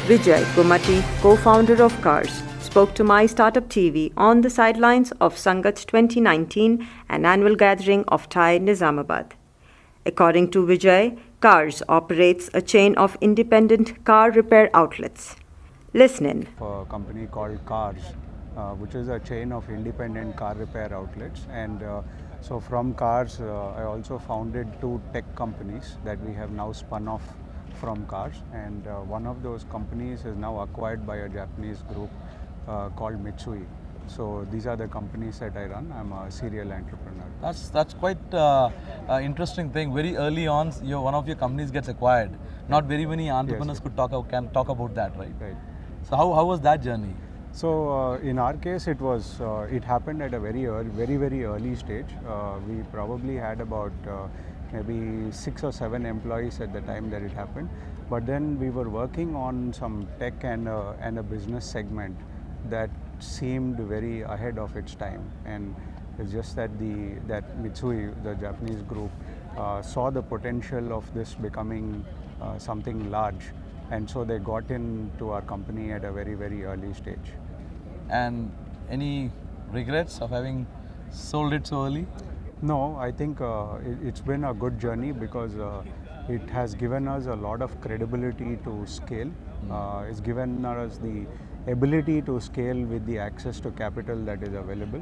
Vijay Gummadi, co-founder of CarZ, spoke to My Startup TV on the sidelines of Sangath 2019, an annual gathering of TiE Nizamabad. According to Vijay, CarZ operates a chain of independent car repair outlets. Listen in. A company called CarZ, which is a chain of independent car repair outlets. And so from CarZ, I also founded two tech companies that we have now spun off from CarZ. And one of those companies is now acquired by a Japanese group called Mitsui. So these are the companies that I run. I'm a serial entrepreneur. That's quite interesting thing. Very early on, one of your companies gets acquired. Not very many entrepreneurs can talk about that, right? Right. So how was that journey? So in our case, it happened at a very early stage. We probably had about maybe 6 or 7 employees at the time that it happened. But then we were working on some tech and a business segment that seemed very ahead of its time. And it's just that that Mitsui, the Japanese group, saw the potential of this becoming something large. And so they got into our company at a very early stage. And any regrets of having sold it so early? No, I think it's been a good journey because it has given us a lot of credibility to scale. It's given us the ability to scale with the access to capital that is available.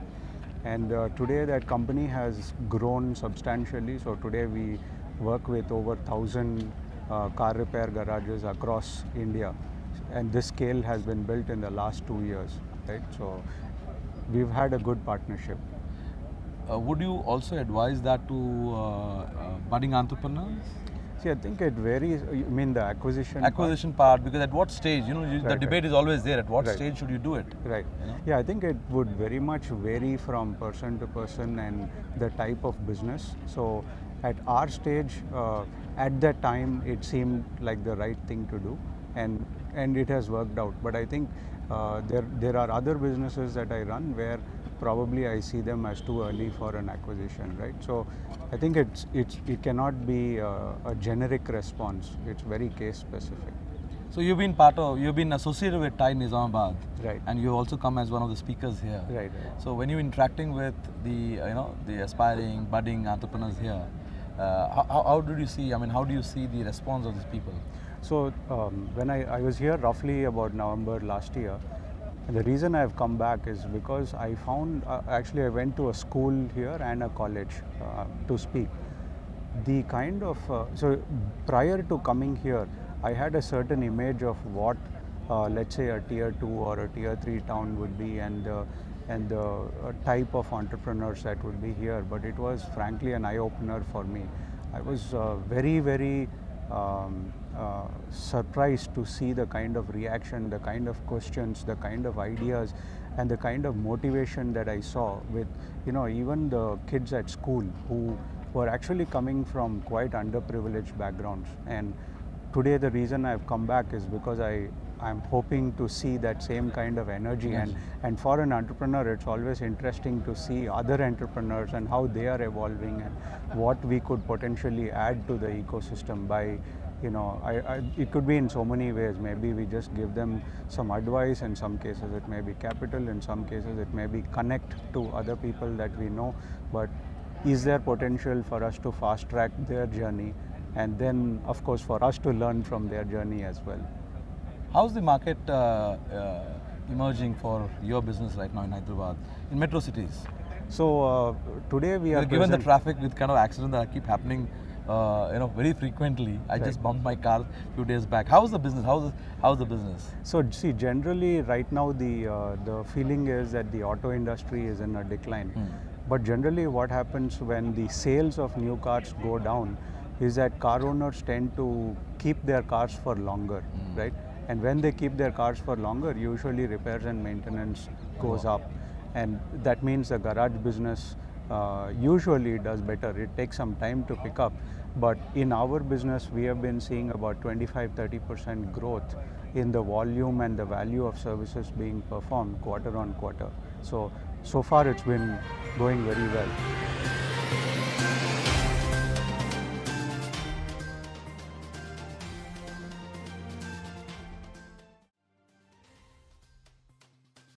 And today that company has grown substantially. So today we work with over 1,000 car repair garages across India. And this scale has been built in the last 2 years, right? So we've had a good partnership. Would you also advise that to budding entrepreneurs? See, I think it varies. You mean the acquisition part, because at what stage, the debate is always there. At what stage should you do it? Right. Yeah, I think it would very much vary from person to person and the type of business. So at our stage, at that time, it seemed like the right thing to do, and it has worked out. But I think there are other businesses that I run where probably I see them as too early for an acquisition, right? So I think it cannot be a generic response. It's very case specific. So you've been associated with TiE Nizamabad, right? And you also come as one of the speakers here, right? So when you're interacting with the aspiring budding entrepreneurs here, how did you see? I mean, how do you see the response of these people? So when I was here roughly about November last year. The reason I've come back is because I found, actually I went to a school here and a college to speak. The kind of, so prior to coming here, I had a certain image of what, let's say a tier 2 or a tier 3 town would be and the type of entrepreneurs that would be here. But it was frankly an eye-opener for me. I was very surprised to see the kind of reaction, the kind of questions, the kind of ideas, and the kind of motivation that I saw with, even the kids at school who were actually coming from quite underprivileged backgrounds. And today the reason I've come back is because I'm hoping to see that same kind of energy. Yes. And for an entrepreneur, it's always interesting to see other entrepreneurs and how they are evolving and what we could potentially add to the ecosystem by, it could be in so many ways. Maybe we just give them some advice. In some cases, it may be capital. In some cases, it may be connect to other people that we know. But is there potential for us to fast track their journey? And then, of course, for us to learn from their journey as well. How's the market emerging for your business right now in Hyderabad, in metro cities? So today we are given the traffic with kind of accidents that keep happening, very frequently. I just bumped my car a few days back. How's the business? How's the business? So see, generally right now the feeling is that the auto industry is in a decline. But generally, what happens when the sales of new cars go down is that car owners tend to keep their cars for longer, right? And when they keep their cars for longer, usually repairs and maintenance goes up. And that means the garage business usually does better. It takes some time to pick up. But in our business, we have been seeing about 25-30% growth in the volume and the value of services being performed quarter on quarter. So far it's been going very well.